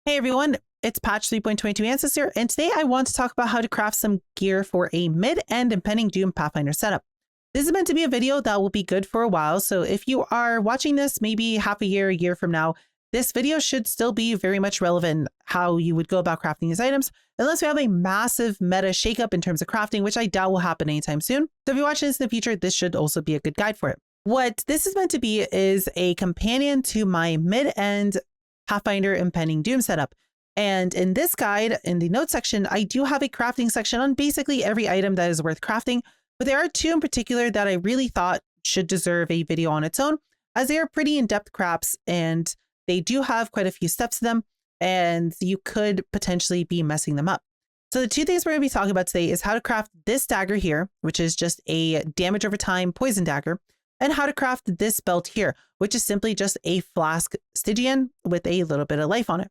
Hey everyone, it's patch 3.22 Ancestor, and today I want to talk about how to craft some gear for a mid-end Impending Doom Pathfinder setup. This is meant to be a video that will be good for a while, so if you are watching this maybe half a year from now, this video should still be very much relevant how you would go about crafting these items, unless we have a massive meta shakeup in terms of crafting, which I doubt will happen anytime soon. So if you're watching this in the future, this should also be a good guide for it. What this is meant to be is a companion to my mid-end Pathfinder Impending Doom setup. And in this guide, in the notes section, I do have a crafting section on basically every item that is worth crafting, but there are two in particular that I really thought should deserve a video on its own, as they are pretty in-depth crafts and they do have quite a few steps to them, and you could potentially be messing them up. So the two things we're going to be talking about today is how to craft this dagger here, which is just a damage over time poison dagger, and how to craft this belt here, which is simply just a flask Stygian with a little bit of life on it.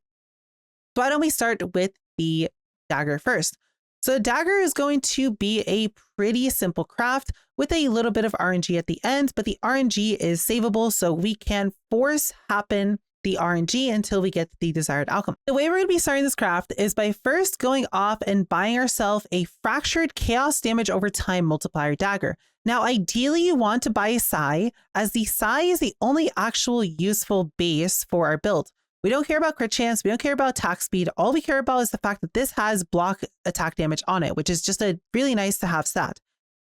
So why don't we start with the dagger first? So the dagger is going to be a pretty simple craft with a little bit of RNG at the end, but the RNG is savable, so we can force happen the RNG until we get the desired outcome. The way we're going to be starting this craft is by first going off and buying ourselves a fractured chaos damage over time multiplier dagger. Now, ideally, you want to buy a Psi, as the Psi is the only actual useful base for our build. We don't care about crit chance, we don't care about attack speed. All we care about is the fact that this has block attack damage on it, which is just a really nice to have stat.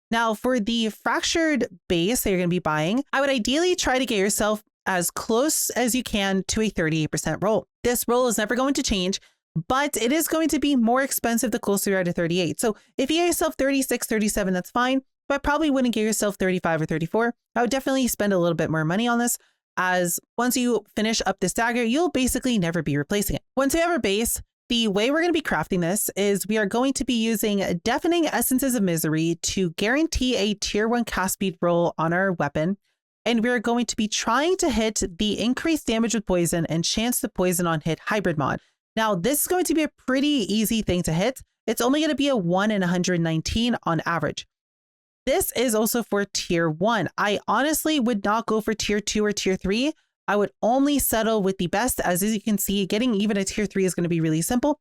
Now, for the fractured base that you're going to be buying, I would ideally try to get yourself as close as you can to a 38% roll. This roll is never going to change, but it is going to be more expensive the closer you are to 38. So if you get yourself 36, 37, that's fine, but I probably wouldn't get yourself 35 or 34. I would definitely spend a little bit more money on this, as once you finish up this dagger, you'll basically never be replacing it. Once we have our base, the way we're going to be crafting this is we are going to be using Deafening Essences of Misery to guarantee a tier 1 cast speed roll on our weapon. And we're going to be trying to hit the increased damage with poison and chance to poison on hit hybrid mod. Now, this is going to be a pretty easy thing to hit. It's only going to be a 1 in 119 on average. This is also for tier 1. I honestly would not go for tier 2 or tier 3. I would only settle with the best, as you can see, getting even a tier 3 is going to be really simple.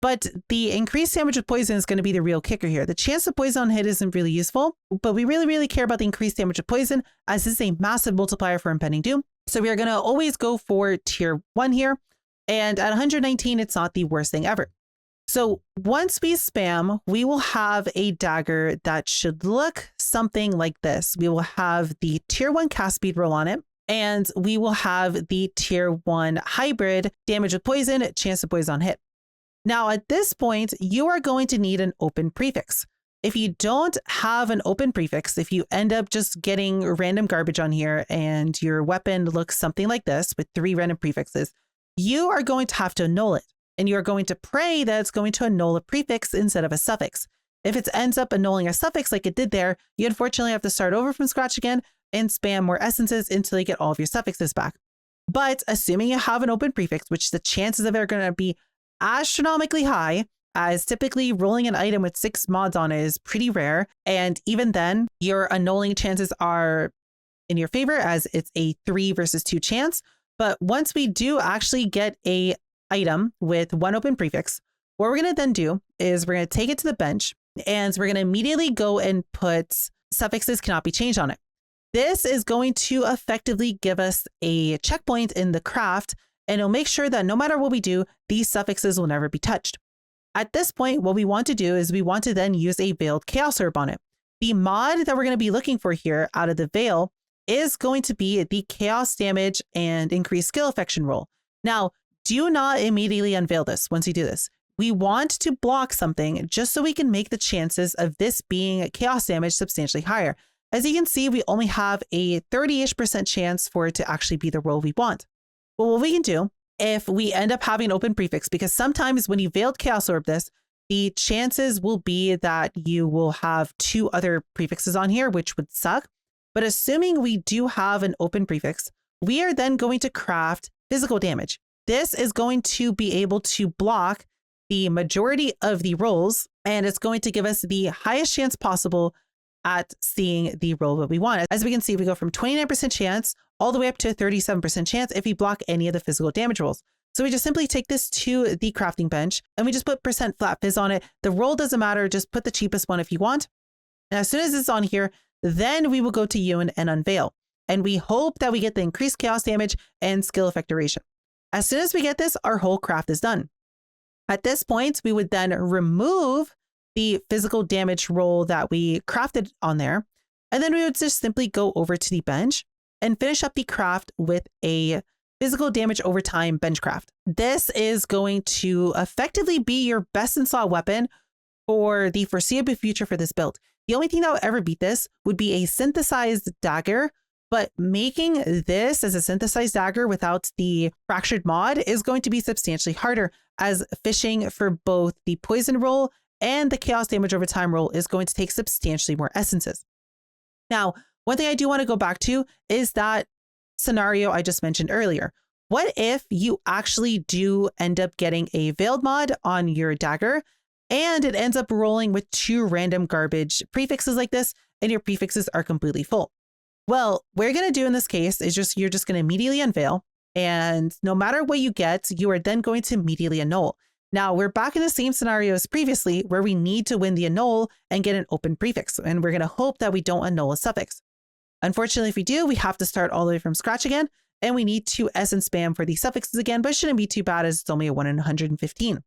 But the increased damage with poison is going to be the real kicker here. The chance of poison on hit isn't really useful, but we really care about the increased damage with poison, as this is a massive multiplier for Impending Doom. So we are going to always go for tier 1 here. And at 119, it's not the worst thing ever. So once we spam, we will have a dagger that should look something like this. We will have the tier 1 cast speed roll on it, and we will have the tier 1 hybrid damage with poison, chance to poison on hit. Now, at this point, you are going to need an open prefix. If you don't have an open prefix, if you end up just getting random garbage on here and your weapon looks something like this with 3 random prefixes, you are going to have to annul it. And you're going to pray that it's going to annul a prefix instead of a suffix. If it ends up annulling a suffix like it did there, you unfortunately have to start over from scratch again and spam more essences until you get all of your suffixes back. But assuming you have an open prefix, which the chances of it are going to be astronomically high, as typically rolling an item with 6 mods on it is pretty rare. And even then, your annulling chances are in your favor, as it's a 3 versus 2 chance. But once we do actually get a item with 1 open prefix, what we're going to then do is we're going to take it to the bench and we're going to immediately go and put suffixes cannot be changed on it. This is going to effectively give us a checkpoint in the craft, and it'll make sure that no matter what we do, these suffixes will never be touched. At this point, what we want to do is we want to then use a veiled chaos herb on it. The mod that we're going to be looking for here out of the veil is going to be the chaos damage and increased skill affection roll. Now, do not immediately unveil this once you do this. We want to block something just so we can make the chances of this being chaos damage substantially higher. As you can see, we only have a 30-ish% chance for it to actually be the roll we want. Well, what we can do if we end up having an open prefix, because sometimes when you veiled chaos orb this, the chances will be that you will have 2 other prefixes on here, which would suck. But assuming we do have an open prefix, we are then going to craft physical damage. This is going to be able to block the majority of the rolls, and it's going to give us the highest chance possible at seeing the roll that we want. As we can see, we go from 29% chance all the way up to a 37% chance if we block any of the physical damage rolls. So we just simply take this to the crafting bench and we just put % flat fizz on it. The roll doesn't matter. Just put the cheapest one if you want. And as soon as it's on here, then we will go to Ewan and unveil. And we hope that we get the increased chaos damage and skill effect duration. As soon as we get this, our whole craft is done. At this point, we would then remove the physical damage roll that we crafted on there. And then we would just simply go over to the bench and finish up the craft with a physical damage over time bench craft. This is going to effectively be your best in slot weapon for the foreseeable future for this build. The only thing that would ever beat this would be a synthesized dagger, but making this as a synthesized dagger without the fractured mod is going to be substantially harder, as fishing for both the poison roll and the chaos damage over time roll is going to take substantially more essences. Now, one thing I do want to go back to is that scenario I just mentioned earlier. What if you actually do end up getting a veiled mod on your dagger and it ends up rolling with 2 random garbage prefixes like this and your prefixes are completely full? Well, what you're going to do in this case is you're just going to immediately unveil, and no matter what you get, you are then going to immediately annul. Now, we're back in the same scenario as previously where we need to win the annul and get an open prefix, and we're going to hope that we don't annul a suffix. Unfortunately, if we do, we have to start all the way from scratch again, and we need to essence spam for the suffixes again, but it shouldn't be too bad as it's only a 1 in 115.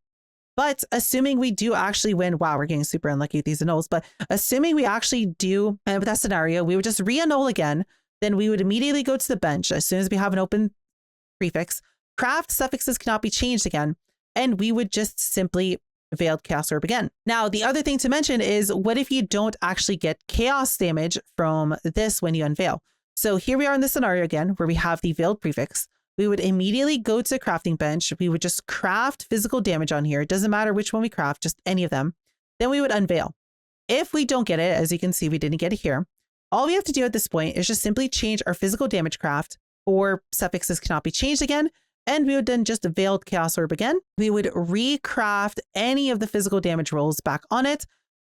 But assuming we do actually win, wow, we're getting super unlucky with these annuls, but assuming we actually do, and with that scenario, we would just re-annul again, then we would immediately go to the bench as soon as we have an open prefix. Craft suffixes cannot be changed again, and we would just simply veiled chaos orb again. Now, the other thing to mention is, what if you don't actually get chaos damage from this when you unveil? So here we are in the scenario again, where we have the veiled prefix. We would immediately go to the crafting bench. We would just craft physical damage on here. It doesn't matter which one we craft, just any of them. Then we would unveil. If we don't get it, as you can see, we didn't get it here. All we have to do at this point is just simply change our physical damage craft, or suffixes cannot be changed again. And we would then just veiled chaos orb again. We would recraft any of the physical damage rolls back on it.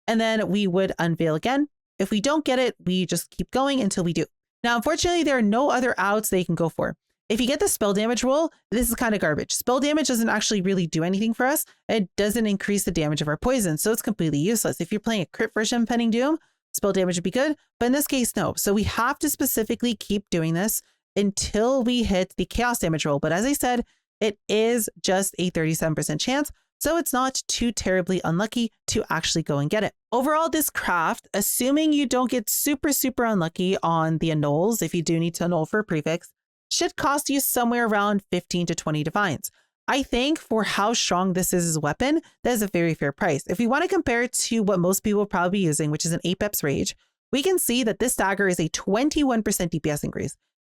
And then we would unveil again. If we don't get it, we just keep going until we do. Now, unfortunately, there are no other outs they can go for. If you get the spell damage roll, this is kind of garbage. Spell damage doesn't actually really do anything for us. It doesn't increase the damage of our poison, so it's completely useless. If you're playing a crit version of Impending Doom, spell damage would be good, but in this case, no. So we have to specifically keep doing this until we hit the chaos damage roll. But as I said, it is just a 37% chance, so it's not too terribly unlucky to actually go and get it. Overall, this craft, assuming you don't get super unlucky on the annuls, if you do need to annul for a prefix, should cost you somewhere around 15 to 20 divines. I think for how strong this is as a weapon, that is a very fair price. If we want to compare it to what most people will probably be using, which is an Apex Rage, we can see that this dagger is a 21% DPS increase.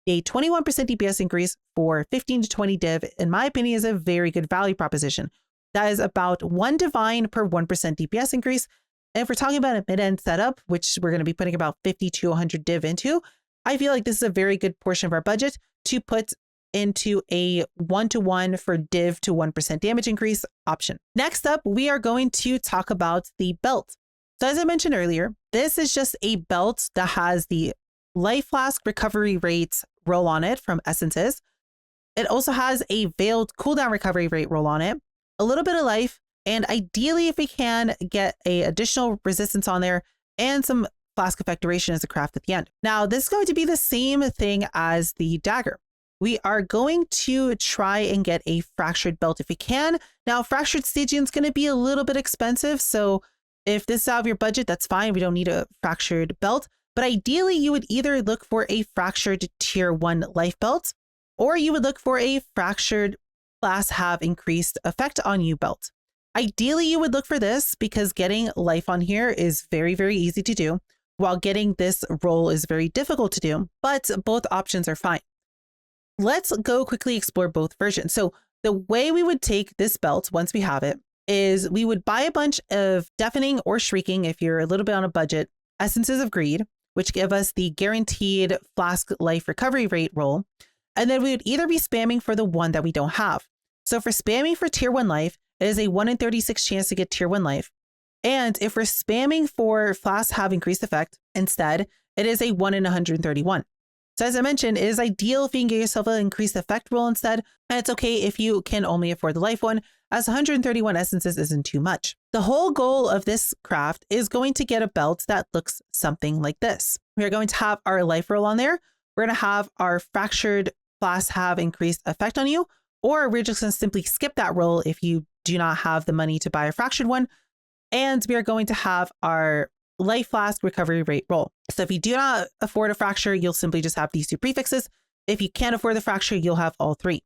A 21% DPS increase for 15 to 20 div, in my opinion, is a very good value proposition. That is about 1 divine per 1% DPS increase. And if we're talking about a mid-end setup, which we're going to be putting about 50 to 100 div into, I feel like this is a very good portion of our budget to put into a 1-to-1 for div to 1% damage increase option. Next up, we are going to talk about the belt. So as I mentioned earlier, this is just a belt that has the life flask recovery rate roll on it from essences. It also has a veiled cooldown recovery rate roll on it, a little bit of life, and ideally, if we can, get a additional resistance on there and some flask effect duration as a craft at the end. Now, this is going to be the same thing as the dagger. We are going to try and get a fractured belt if we can. Now, fractured Stygian is going to be a little bit expensive, so if this is out of your budget, that's fine. We don't need a fractured belt. But ideally, you would either look for a fractured tier 1 life belt, or you would look for a fractured class have increased effect on you belt. Ideally, you would look for this because getting life on here is very easy to do, while getting this roll is very difficult to do, but both options are fine. Let's go quickly explore both versions. So the way we would take this belt once we have it is we would buy a bunch of deafening or shrieking, if you're a little bit on a budget, essences of greed, which give us the guaranteed flask life recovery rate roll. And then we would either be spamming for the one that we don't have. So for spamming for tier 1 life, it is a 1 in 36 chance to get tier 1 life. And if we're spamming for flasks have increased effect instead, it is a 1 in 131. So as I mentioned, it is ideal if you can get yourself an increased effect roll instead. And it's okay if you can only afford the life one, as 131 essences isn't too much. The whole goal of this craft is going to get a belt that looks something like this. We are going to have our life roll on there. We're going to have our fractured flask have increased effect on you, or we're just going to simply skip that roll if you do not have the money to buy a fractured one. And we are going to have our life flask recovery rate roll. So if you do not afford a fracture, you'll simply just have these two prefixes. If you can't afford the fracture, you'll have all three.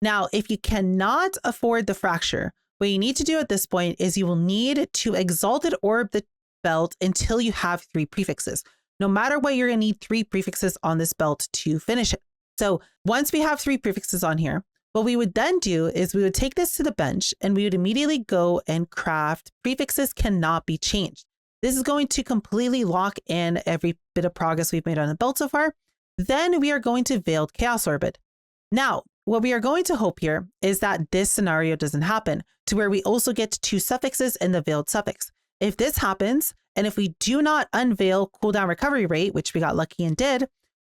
Now, if you cannot afford the fracture, what you need to do at this point is you will need to exalted orb the belt until you have three prefixes. No matter what, you're going to need three prefixes on this belt to finish it. So once we have three prefixes on here, what we would then do is we would take this to the bench and we would immediately go and craft prefixes cannot be changed. This is going to completely lock in every bit of progress we've made on the belt so far. Then we are going to Veiled Chaos Orbit. Now, what we are going to hope here is that this scenario doesn't happen, to where we also get two suffixes in the veiled suffix. If this happens, and if we do not unveil cooldown recovery rate, which we got lucky and did,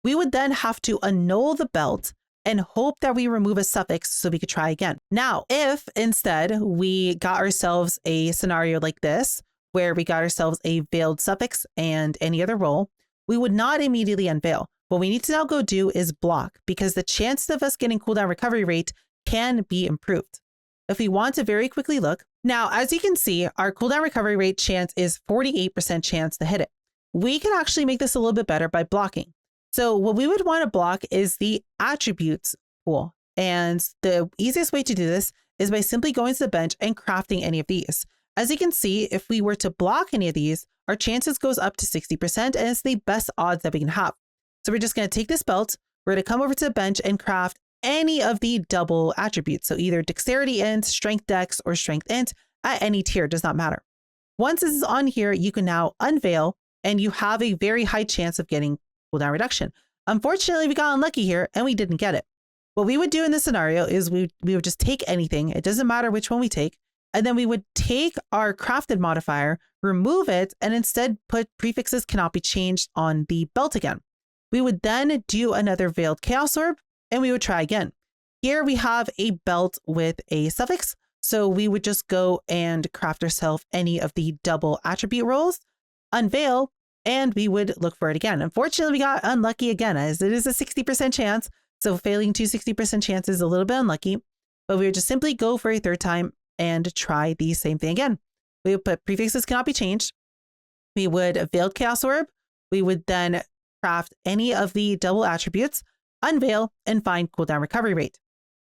we would then have to annul the belt and hope that we remove a suffix so we could try again. Now, if instead we got ourselves a scenario like this, where we got ourselves a veiled suffix and any other roll, we would not immediately unveil. What we need to now go do is block, because the chance of us getting cooldown recovery rate can be improved. If we want to very quickly look, now, as you can see, our cooldown recovery rate chance is 48% chance to hit it. We can actually make this a little bit better by blocking. So what we would want to block is the attributes pool. And the easiest way to do this is by simply going to the bench and crafting any of these. As you can see, if we were to block any of these, our chances goes up to 60%, and it's the best odds that we can have. So we're just going to take this belt, we're going to come over to the bench and craft any of the double attributes. So either dexterity int, strength dex, or strength int at any tier, does not matter. Once this is on here, you can now unveil, and you have a very high chance of getting cooldown reduction. Unfortunately, we got unlucky here and we didn't get it. What we would do in this scenario is we would just take anything. It doesn't matter which one we take. And then we would take our crafted modifier, remove it, and instead put prefixes cannot be changed on the belt again. We would then do another Veiled Chaos Orb, and we would try again. Here we have a belt with a suffix. So we would just go and craft ourselves any of the double attribute rolls, unveil, and we would look for it again. Unfortunately, we got unlucky again, as it is a 60% chance. So failing to 60% chance is a little bit unlucky, but we would just simply go for a third time and try the same thing again. We would put prefixes cannot be changed. We would Veiled Chaos Orb. We would then craft any of the double attributes, unveil, and find cooldown recovery rate.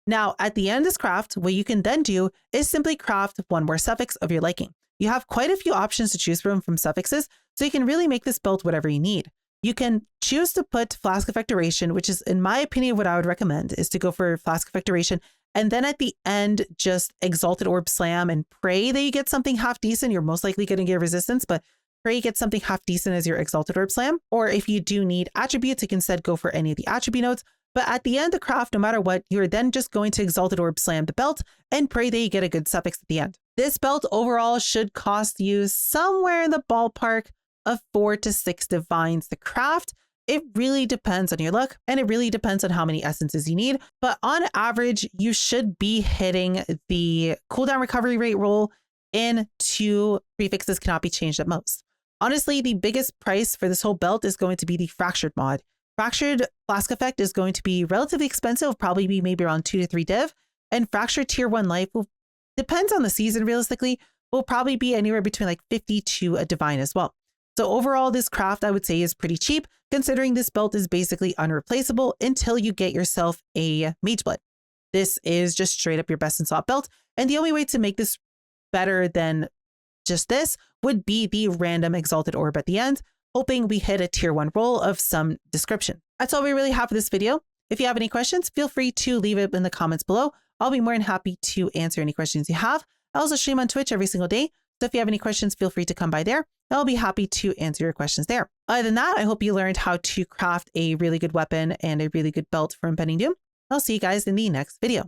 Now, at the end of this craft, what you can then do is simply craft one more suffix of your liking. You have quite a few options to choose from suffixes, so you can really make this belt whatever you need. You can choose to put Flask Effect Duration, which is, in my opinion, what I would recommend is to go for Flask Effect Duration. And then at the end, just Exalted Orb Slam and pray that you get something half decent. You're most likely going to get resistance, but pray you get something half decent as your Exalted Orb Slam. Or if you do need attributes, you can instead go for any of the attribute nodes. But at the end of the craft, no matter what, you're then just going to Exalted Orb Slam the belt and pray that you get a good suffix at the end. This belt overall should cost you somewhere in the ballpark of 4 to 6 divines to craft. It really depends on your luck, and it really depends on how many essences you need. But on average, you should be hitting the cooldown recovery rate roll in 2 prefixes cannot be changed at most. Honestly, the biggest price for this whole belt is going to be the Fractured mod. Fractured Flask Effect is going to be relatively expensive, probably be maybe around 2 to 3 div, and Fractured Tier 1 life will, depends on the season realistically, will probably be anywhere between like 50 to a divine as well. So overall, this craft I would say is pretty cheap, considering this belt is basically unreplaceable until you get yourself a Mageblade. This is just straight up your best in slot belt, and the only way to make this better than just this would be the random Exalted Orb at the end, hoping we hit a tier 1 roll of some description. That's all we really have for this video. If you have any questions, feel free to leave it in the comments below. I'll be more than happy to answer any questions you have. I also stream on Twitch every single day, so if you have any questions, feel free to come by there. I'll be happy to answer your questions there. Other than that, I hope you learned how to craft a really good weapon and a really good belt for Impending Doom. I'll see you guys in the next video.